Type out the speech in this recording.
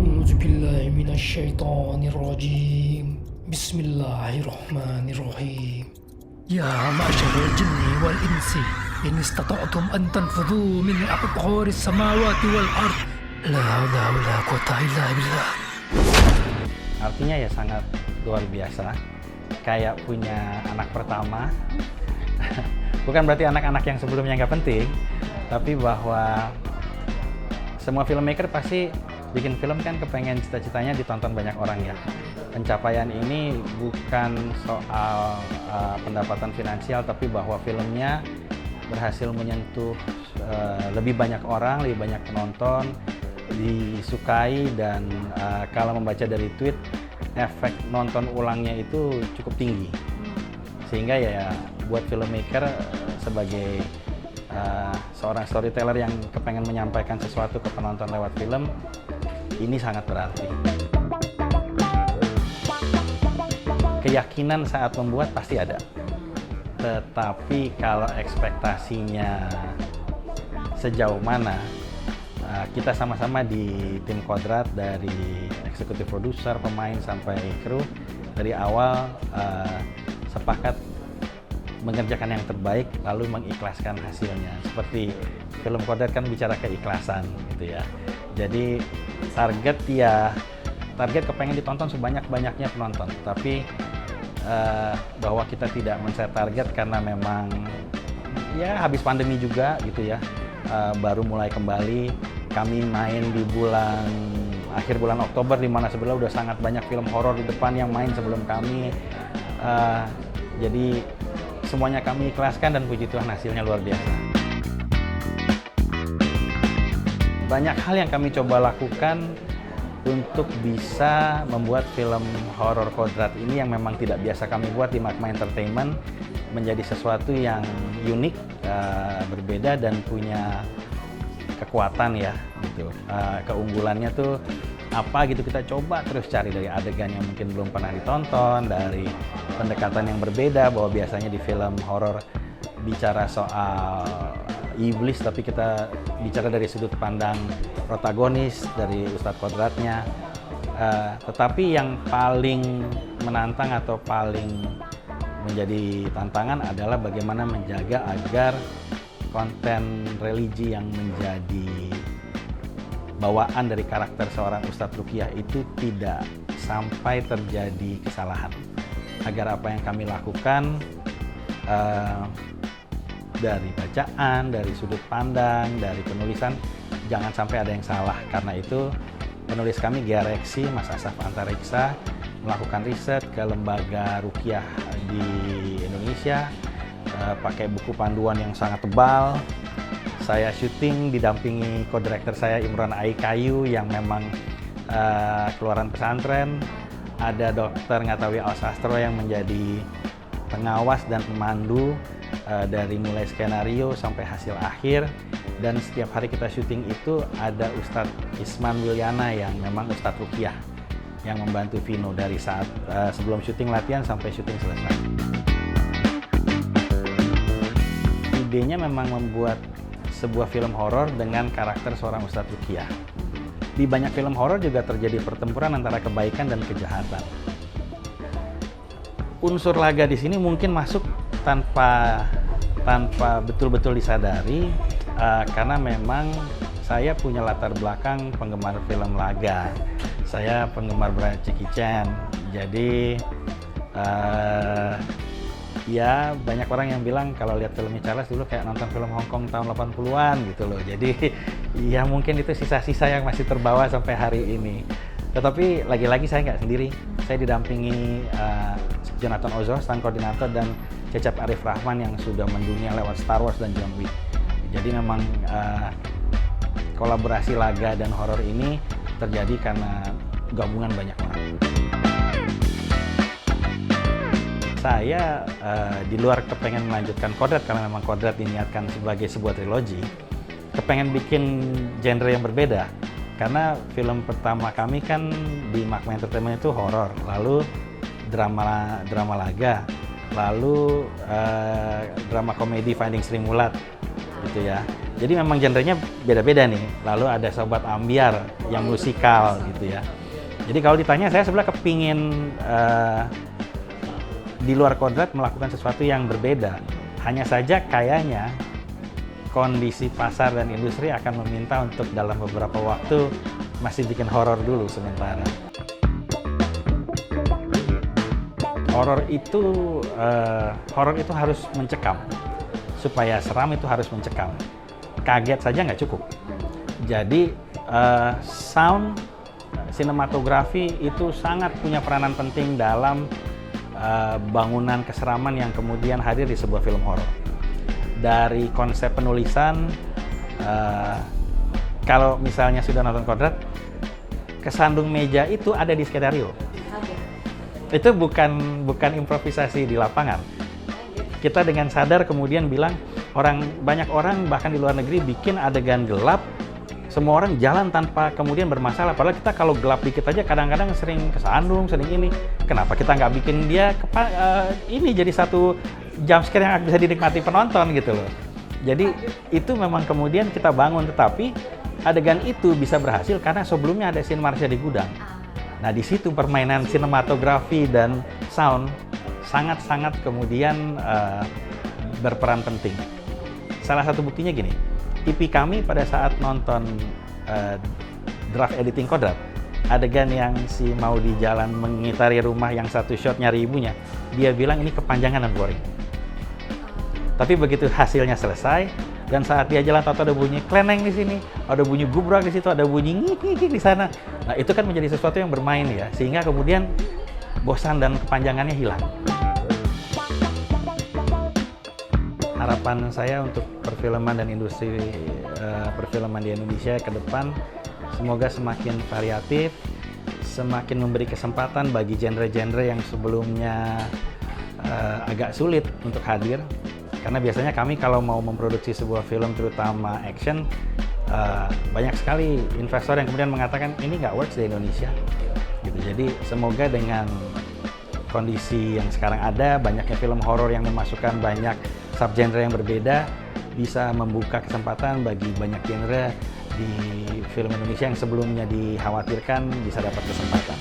أعوذ بالله من الشيطان الرجيم بسم الله الرحمن الرحيم يا معشر الجن والإنس إن استطعتم أن تنفذوا من أقطار السماوات والأرض لا حول ولا قوة إلا بالله. Artinya ya sangat luar biasa, kayak punya anak pertama. Bukan berarti anak-anak yang sebelumnya nggak penting, tapi bahwa semua filmmaker pasti bikin film kan kepengen cita-citanya ditonton banyak orang ya. Pencapaian ini bukan soal pendapatan finansial, tapi bahwa filmnya berhasil menyentuh lebih banyak orang, lebih banyak penonton, disukai, dan kalau membaca dari tweet, efek nonton ulangnya itu cukup tinggi. Sehingga ya buat filmmaker sebagai seorang storyteller yang kepengen menyampaikan sesuatu ke penonton lewat film, ini sangat berarti. Keyakinan saat membuat pasti ada, tetapi kalau ekspektasinya sejauh mana, kita sama-sama di tim Kodrat, dari eksekutif produser, pemain sampai kru, dari awal sepakat mengerjakan yang terbaik lalu mengikhlaskan hasilnya. Seperti film Kodrat kan bicara keikhlasan gitu ya. Jadi target kepengen ditonton sebanyak-banyaknya penonton, tapi bahwa kita tidak men-set target karena memang ya habis pandemi juga gitu ya, baru mulai kembali. Kami main di akhir bulan Oktober, di mana sebenarnya udah sangat banyak film horor di depan yang main sebelum kami. Jadi semuanya kami ikhlaskan dan puji Tuhan hasilnya luar biasa. Banyak hal yang kami coba lakukan untuk bisa membuat film horor Kodrat ini yang memang tidak biasa kami buat di Magma Entertainment menjadi sesuatu yang unik, berbeda, dan punya kekuatan ya gitu. Keunggulannya tuh apa gitu, kita coba terus cari dari adegan yang mungkin belum pernah ditonton, dari pendekatan yang berbeda, bahwa biasanya di film horor bicara soal iblis, tapi kita bicara dari sudut pandang protagonis, dari Ustadz Kodratnya. Tetapi yang paling menantang atau paling menjadi tantangan adalah bagaimana menjaga agar konten religi yang menjadi bawaan dari karakter seorang Ustadz Ruqyah itu tidak sampai terjadi kesalahan. Agar apa yang kami lakukan dari bacaan, dari sudut pandang, dari penulisan, jangan sampai ada yang salah. Karena itu penulis kami, Gia Reksi, Mas Asaf Antariksa, melakukan riset ke lembaga Ruqyah di Indonesia, pakai buku panduan yang sangat tebal. Saya syuting didampingi co-director saya Imron Aikayu yang memang keluaran pesantren. Ada Dr. Ngatawi Alsastro yang menjadi pengawas dan pemandu dari mulai skenario sampai hasil akhir. Dan setiap hari kita syuting itu ada Ustadz Isman Wilyana yang memang Ustadz Ruqyah yang membantu Vino dari saat sebelum syuting, latihan, sampai syuting selesai. Idenya memang membuat sebuah film horor dengan karakter seorang Ustadz Ruqyah. Di banyak film horor juga terjadi pertempuran antara kebaikan dan kejahatan. Unsur laga di sini mungkin masuk tanpa betul-betul disadari, karena memang saya punya latar belakang penggemar film laga. Saya penggemar berat Jackie Chan. Jadi ya banyak orang yang bilang kalau lihat filmnya Charles dulu kayak nonton film Hong Kong tahun 80-an gitu loh. Jadi ya mungkin itu sisa-sisa yang masih terbawa sampai hari ini. Tetapi lagi-lagi saya nggak sendiri. Saya didampingi Jonathan Ozo, stand koordinator, dan Cecep Arif Rahman yang sudah mendunia lewat Star Wars dan John Wick. Jadi memang kolaborasi laga dan horor ini terjadi karena gabungan banyak orang. Saya di luar kepengen melanjutkan Kodrat, karena memang Kodrat diniatkan sebagai sebuah trilogi, kepengen bikin genre yang berbeda. Karena film pertama kami kan di Magma Entertainment itu horor, lalu drama laga, lalu drama komedi Finding Sri Mulat gitu ya. Jadi memang genrenya beda-beda nih. Lalu ada Sobat Ambyar yang musikal gitu ya. Jadi kalau ditanya, saya sebenarnya kepingin di luar kodrat melakukan sesuatu yang berbeda. Hanya saja kayaknya kondisi pasar dan industri akan meminta untuk dalam beberapa waktu masih bikin horor dulu sementara. Horor itu harus mencekam. Supaya seram itu harus mencekam. Kaget saja nggak cukup. Jadi sound, sinematografi itu sangat punya peranan penting dalam bangunan keseraman yang kemudian hadir di sebuah film horor. Dari konsep penulisan, kalau misalnya sudah nonton Kodrat, kesandung meja itu ada di skenario. Itu bukan improvisasi di lapangan. Kita dengan sadar kemudian bilang, banyak orang bahkan di luar negeri bikin adegan gelap, semua orang jalan tanpa kemudian bermasalah. Padahal kita kalau gelap dikit aja kadang-kadang sering kesandung, sering ini. Kenapa kita nggak bikin dia ini jadi satu jump scare yang bisa dinikmati penonton gitu loh. Jadi itu memang kemudian kita bangun, tetapi adegan itu bisa berhasil karena sebelumnya ada scene Marsha di gudang. Nah di situ permainan sinematografi dan sound sangat-sangat kemudian berperan penting. Salah satu buktinya gini, IP kami pada saat nonton draft editing Kodrat, adegan yang si mau di jalan mengitari rumah yang satu shot nyari ibunya, dia bilang ini kepanjangan dan boring. Tapi begitu hasilnya selesai, dan saat dia jalan tahu ada bunyi kleneng di sini, ada bunyi gubrak di situ, ada bunyi ngik di sana. Nah itu kan menjadi sesuatu yang bermain ya, sehingga kemudian bosan dan kepanjangannya hilang. Harapan saya untuk perfilman dan industri perfilman di Indonesia ke depan, semoga semakin variatif, semakin memberi kesempatan bagi genre-genre yang sebelumnya agak sulit untuk hadir. Karena biasanya kami kalau mau memproduksi sebuah film, terutama action, banyak sekali investor yang kemudian mengatakan ini nggak works di Indonesia. Gitu. Jadi semoga dengan kondisi yang sekarang ada, banyaknya film horor yang memasukkan banyak subgenre yang berbeda, bisa membuka kesempatan bagi banyak genre di film Indonesia yang sebelumnya dikhawatirkan bisa dapat kesempatan.